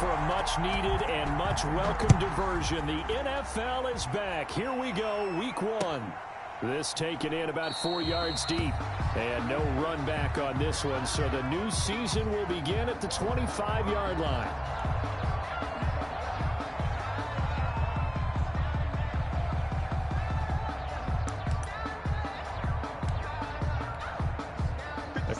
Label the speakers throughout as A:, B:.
A: for a much-needed and much-welcome diversion. The NFL is back. Here we go, Week 1. This taken in about 4 yards deep. And no run back on this one, so the new season will begin at the 25-yard line.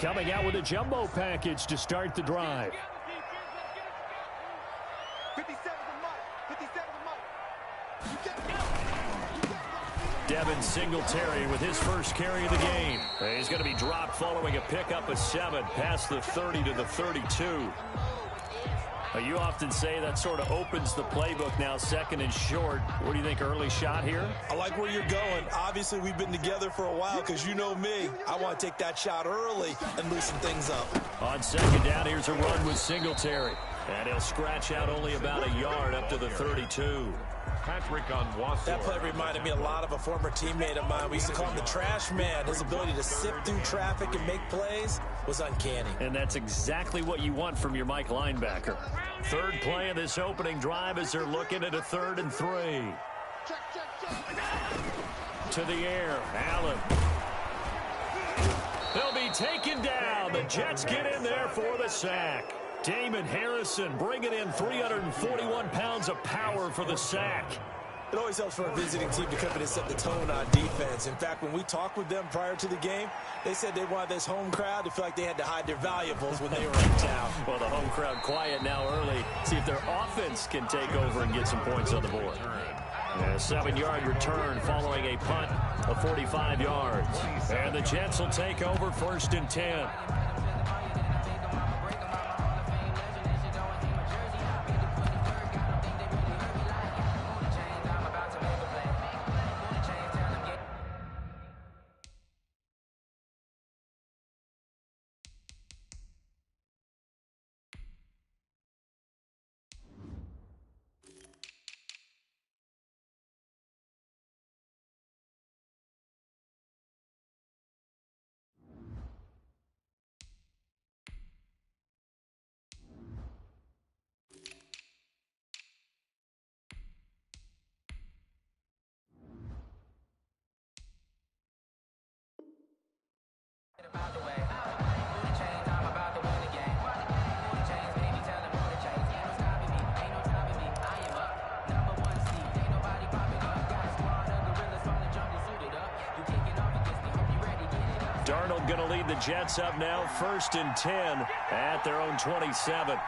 A: Coming out with a jumbo package to start the drive.
B: 57
A: Devin Singletary with his first carry of the game. He's going to be dropped following a pickup of 7 past the 30 to the 32. You often say that sort of opens the playbook now, second and short. What do you think, early shot here?
C: I like where you're going. Obviously, we've been together for a while because you know me. I want to take that shot early and loosen things up.
A: On second down, here's a run with Singletary. And he'll scratch out only about a yard up to the 32.
C: That play reminded me a lot of a former teammate of mine. We used to call him the trash man. His ability to sift through traffic and make plays was uncanny.
A: And that's exactly what you want from your Mike linebacker. Third play of this opening drive as they're looking at a 3rd and 3. To the air, Allen. They'll be taken down. The Jets get in there for the sack. Damon Harrison bringing in 341 pounds of power for the sack.
C: It always helps for a visiting team to come in and set the tone on defense. In fact, when we talked with them prior to the game, they said they wanted this home crowd to feel like they had to hide their valuables when they were in town.
A: Well, the home crowd quiet now early. See if their offense can take over and get some points on the board. A 7-yard return following a punt of 45 yards. And the Jets will take over 1st and 10. Darnold going to lead the Jets up now, 1st and 10 at their own 27.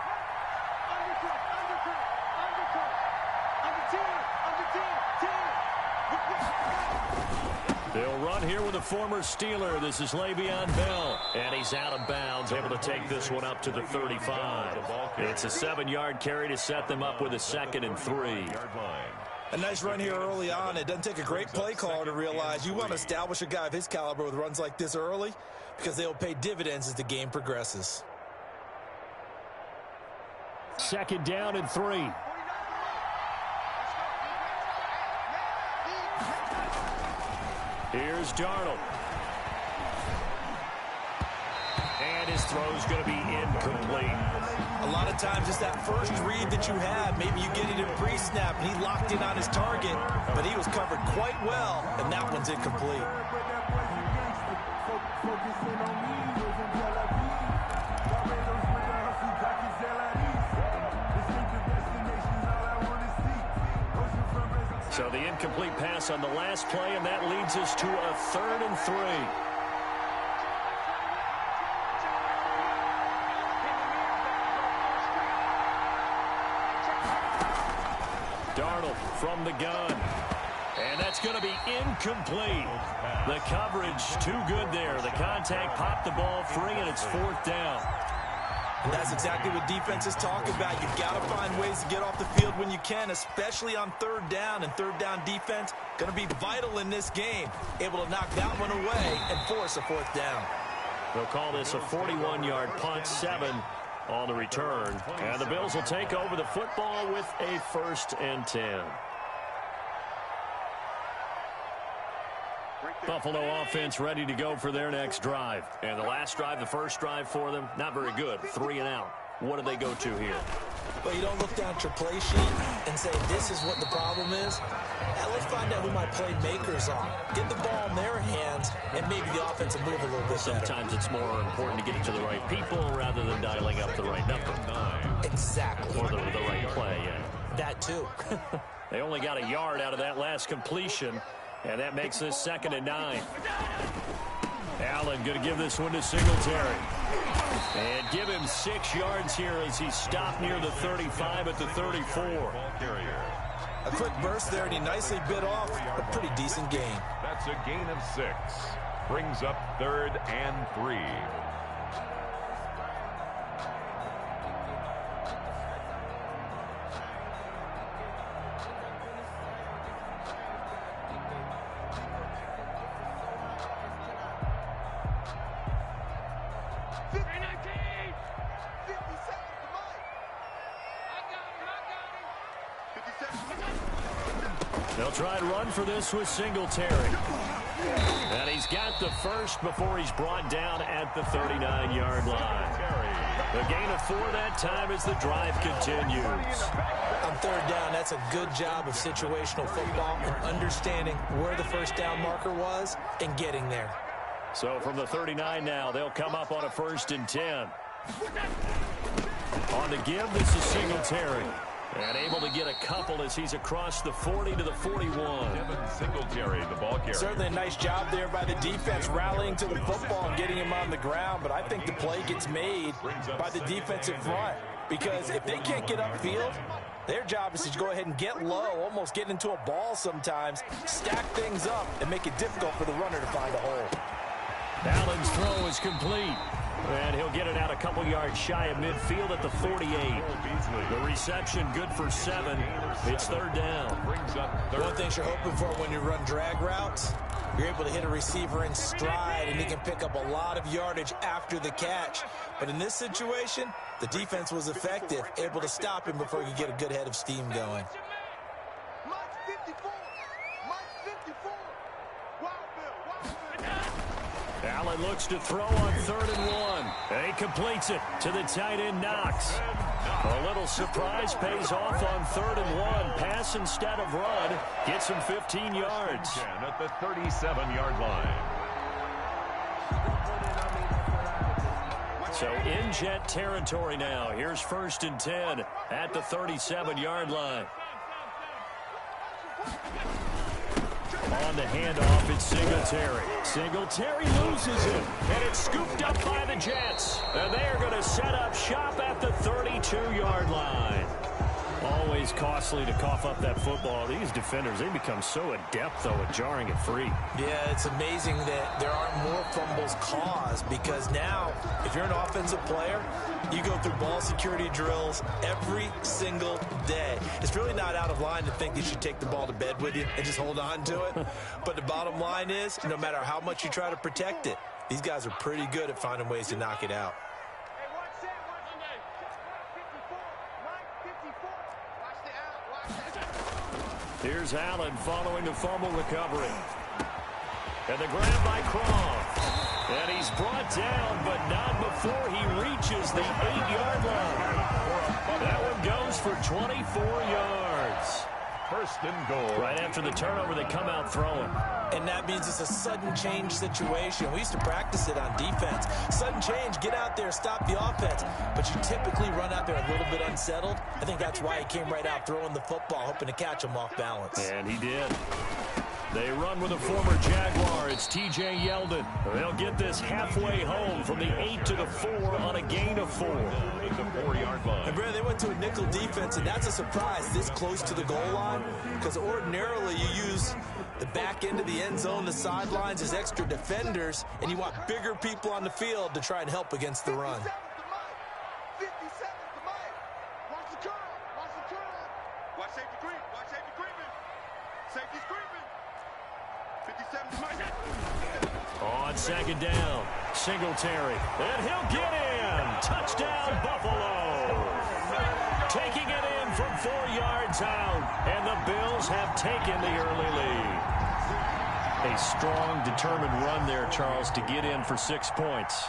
A: They'll run here with a former Steeler. This is Le'Veon Bell, and he's out of bounds, able to take this one up to the 35. It's a 7-yard carry to set them up with a 2nd and 3.
C: A nice run here early on. It doesn't take a great play caller to realize you want to establish a guy of his caliber with runs like this early because they'll pay dividends as the game progresses.
A: 2nd down and 3. Here's Darnold. And his throw's going to be incomplete.
C: A lot of times it's that first read that you have. Maybe you get it in pre-snap and he locked in on his target, but he was covered quite well, and that one's incomplete.
A: So the incomplete pass on the last play, and that leads us to a 3rd and 3. Darnold from the gun. And that's going to be incomplete. The coverage too good there. The contact popped the ball free, and it's 4th down.
C: And that's exactly what defenses talk about. You've got to find ways to get off the field when you can, especially on 3rd down. And 3rd down defense going to be vital in this game. Able to knock that one away and force a 4th down.
A: They'll call this a 41-yard punt, 7 on the return. And the Bills will take over the football with a 1st and 10. Buffalo offense ready to go for their next drive. And the last drive, the first drive for them, not very good. 3 and out. what do they go to here?
C: Well, you don't look down at your play sheet and say, this is what the problem is. Now, let's find out who my playmakers are. Get the ball in their hands, and maybe the offense will move a little bit better.
A: Sometimes it's more important to get it to the right people rather than dialing up the right number.
C: Exactly.
A: Or the right play, yeah.
C: That, too.
A: They only got a yard out of that last completion, and that makes this 2nd and 9. Allen going to give this one to Singletary. And give him 6 yards here as he stopped near the 35 at the 34.
C: A quick burst there, and he nicely bit off a pretty decent gain.
B: That's a gain of 6. Brings up 3rd and 3.
A: They'll try and run for this with Singletary. And he's got the first before he's brought down at the 39-yard line. The gain of 4 that time as the drive continues.
C: On 3rd down, that's a good job of situational football and understanding where the first down marker was and getting there.
A: So from the 39 now, they'll come up on a 1st and 10. On the give, this is Singletary. And able to get a couple as he's across the 40 to the 41.
B: Singletary, the ball carrier.
C: Certainly a nice job there by the defense rallying to the football and getting him on the ground. But I think the play gets made by the defensive front. Because if they can't get upfield, their job is to go ahead and get low, almost get into a ball sometimes, stack things up, and make it difficult for the runner to find a hole.
A: Allen's throw is complete. And he'll get it out a couple yards shy of midfield at the 48. The reception good for 7. It's 3rd down.
C: One thing you're hoping for when you run drag routes, you're able to hit a receiver in stride, and he can pick up a lot of yardage after the catch. But in this situation, the defense was effective, able to stop him before he could get a good head of steam going.
A: Allen looks to throw on 3rd and 1. And he completes it to the tight end, Knox. A little surprise pays off on 3rd and 1. Pass instead of run. Gets him 15 yards.
B: At the 37-yard line.
A: So in Jet territory now. Here's 1st and 10 at the 37-yard line. On the handoff, it's Singletary. Singletary loses it, and it's scooped up by the Jets. And they are going to set up shop at the 32-yard line. Always costly to cough up that football. These defenders, they become so adept, though, at jarring it free.
C: Yeah, it's amazing that there aren't more fumbles caused because now, if you're an offensive player, you go through ball security drills every single day. It's really not out of line to think you should take the ball to bed with you and just hold on to it. But the bottom line is, no matter how much you try to protect it, these guys are pretty good at finding ways to knock it out.
A: Here's Allen following the fumble recovery. And the grab by Croft. And he's brought down, but not before he reaches the 8-yard line. That one goes for 24 yards.
B: 1st and goal.
A: Right after the turnover, they come out throwing.
C: And that means it's a sudden change situation. We used to practice it on defense. Sudden change, get out there, stop the offense. But you typically run out there a little bit unsettled. I think that's why he came right out throwing the football, hoping to catch him off balance.
A: And he did. They run with a former Jaguar. It's T.J. Yeldon. They'll get this halfway home from the 8 to the 4 on a gain of 4.
B: At the 4-yard line.
C: And, Brad, they went to a nickel defense, and that's a surprise this close to the goal line because ordinarily you use the back end of the end zone, the sidelines as extra defenders, and you want bigger people on the field to try and help against the run.
A: On 2nd down, Singletary, and he'll get in. Touchdown, Buffalo. Taking it in from 4 yards out, and the Bills have taken the early lead. Hey, A strong, determined run there, Charles, to get in for 6 points.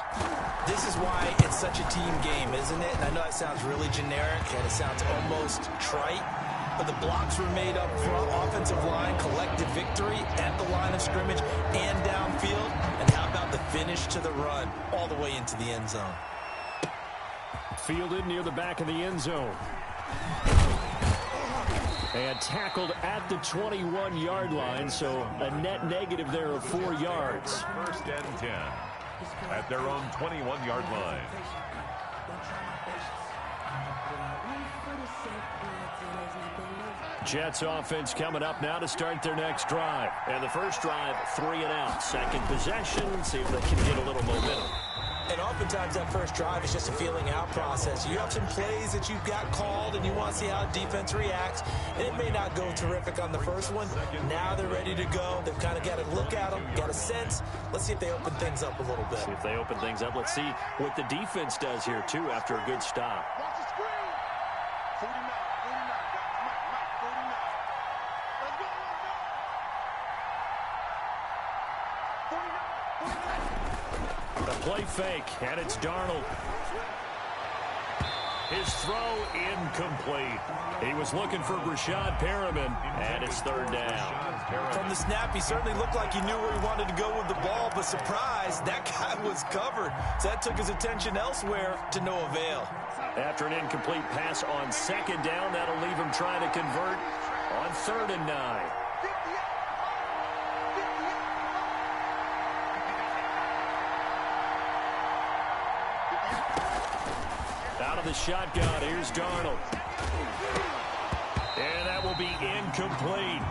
C: This is why it's such a team game, isn't it? And I know it sounds really generic and it sounds almost trite, but the blocks were made up front, offensive line, collective victory at the line of scrimmage and downfield. And how about the finish to the run all the way into the end zone?
A: Fielded near the back of the end zone. And tackled at the 21-yard line, so a net negative there of 4 yards.
B: 1st and 10 at their own 21-yard line.
A: Jets offense coming up now to start their next drive. And the first drive, 3 and out. Second possession, see if they can get a little momentum.
C: And oftentimes that first drive is just a feeling out process. You have some plays that you've got called and you want to see how the defense reacts. And it may not go terrific on the first one. Now they're ready to go. They've kind of got to look at them, got a sense. Let's see if they open things up a little bit.
A: See if they open things up. Let's see what the defense does here, too, after a good stop. Play fake, and it's Darnold. His throw incomplete. He was looking for Brashad Perriman, and it's 3rd down.
C: From the snap, he certainly looked like he knew where he wanted to go with the ball, but surprise, that guy was covered. So that took his attention elsewhere to no avail.
A: After an incomplete pass on 2nd down, that'll leave him trying to convert on 3rd and 9. Out of the shotgun, here's Darnold. And that will be incomplete.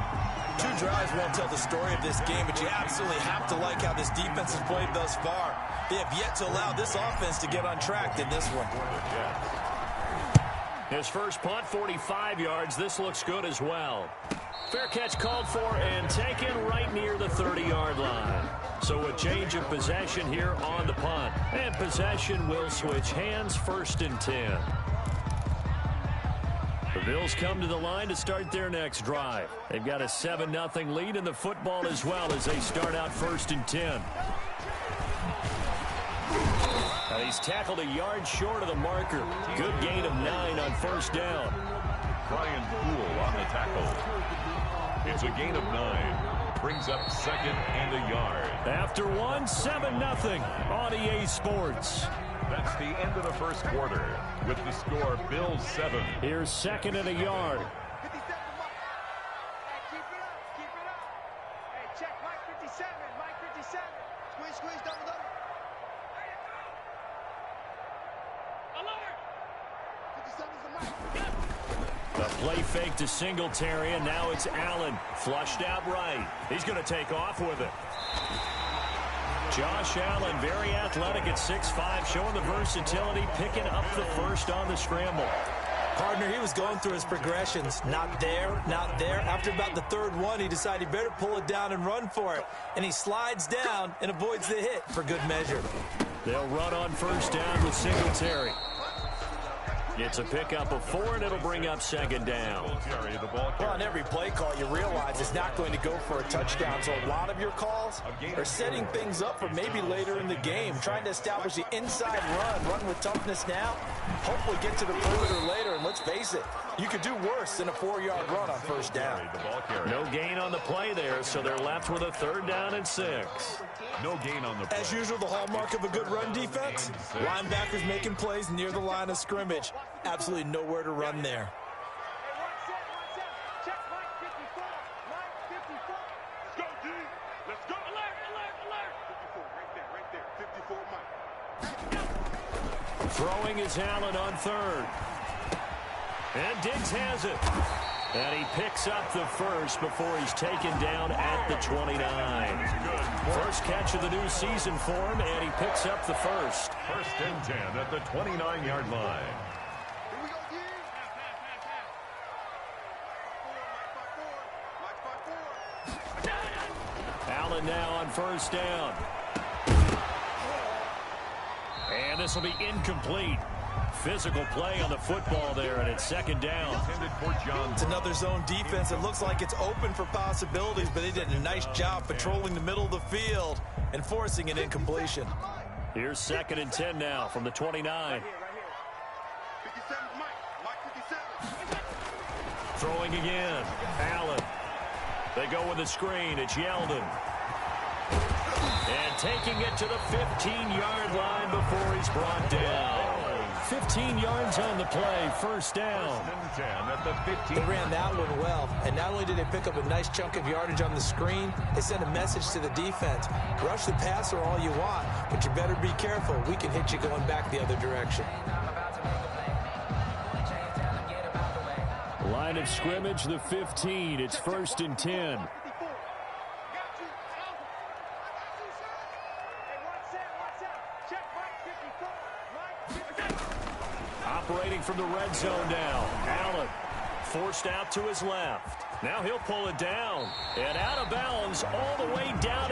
C: 2 drives won't tell the story of this game, but you absolutely have to like how this defense has played thus far. They have yet to allow this offense to get on track in this one.
A: His first punt, 45 yards. This looks good as well. Fair catch called for and taken right near the 30-yard line. So a change of possession here on the punt. And possession will switch hands, 1st and 10. The Bills come to the line to start their next drive. They've got a 7-0 lead in the football as well as they start out 1st and 10. Now he's tackled a yard short of the marker. Good gain of 9 on 1st down.
B: Brian Poole on the tackle. It's a gain of 9. Brings up 2nd and a yard.
A: After 1, 7-0 on EA Sports.
B: That's the end of the first quarter with the score Bills 7.
A: Here's 2nd and a yard. The play fake to Singletary, and now it's Allen. Flushed out right. He's going to take off with it. Josh Allen, very athletic at 6'5", showing the versatility, picking up the first on the scramble.
C: Partner, he was going through his progressions. Not there, not there. After about the 3rd one, he decided he better pull it down and run for it. And he slides down and avoids the hit for good measure.
A: They'll run on 1st down with Singletary. It's a pickup of 4, and it'll bring up 2nd down.
C: Well, on every play call, you realize it's not going to go for a touchdown. So a lot of your calls are setting things up for maybe later in the game, trying to establish the inside run with toughness now, hopefully get to the perimeter later. And let's face it, you could do worse than a 4-yard run on 1st down.
A: No gain on the play there, so they're left with a 3rd down and 6.
B: No gain on the play.
C: As usual, the hallmark of a good run defense, linebackers making plays near the line of scrimmage. Absolutely nowhere to run there.
A: Throwing is Allen on 3rd. And Diggs has it. And he picks up the first before he's taken down at the 29. First catch of the new season for him, and he picks up the first.
B: 1st and 10 at the 29-yard line.
A: Allen now on 1st down. And this will be incomplete. physical play on the football there, and it's second down.
C: It's another zone defense. It looks like it's open for possibilities, but they did a nice job patrolling the middle of the field and forcing an incompletion.
A: Here's 2nd and 10 now from the 29. Throwing again. Allen. They go with the screen. It's Yeldon. And taking it to the 15-yard line before he's brought down. 15 yards on the play. First down.
C: They ran that one well. And not only did they pick up a nice chunk of yardage on the screen, they sent a message to the defense. Rush the passer all you want, but you better be careful. We can hit you going back the other direction.
A: Line of scrimmage, the 15. It's 1st and 10. Operating from the red zone now. Allen forced out to his left. Now he'll pull it down. And out of bounds all the way down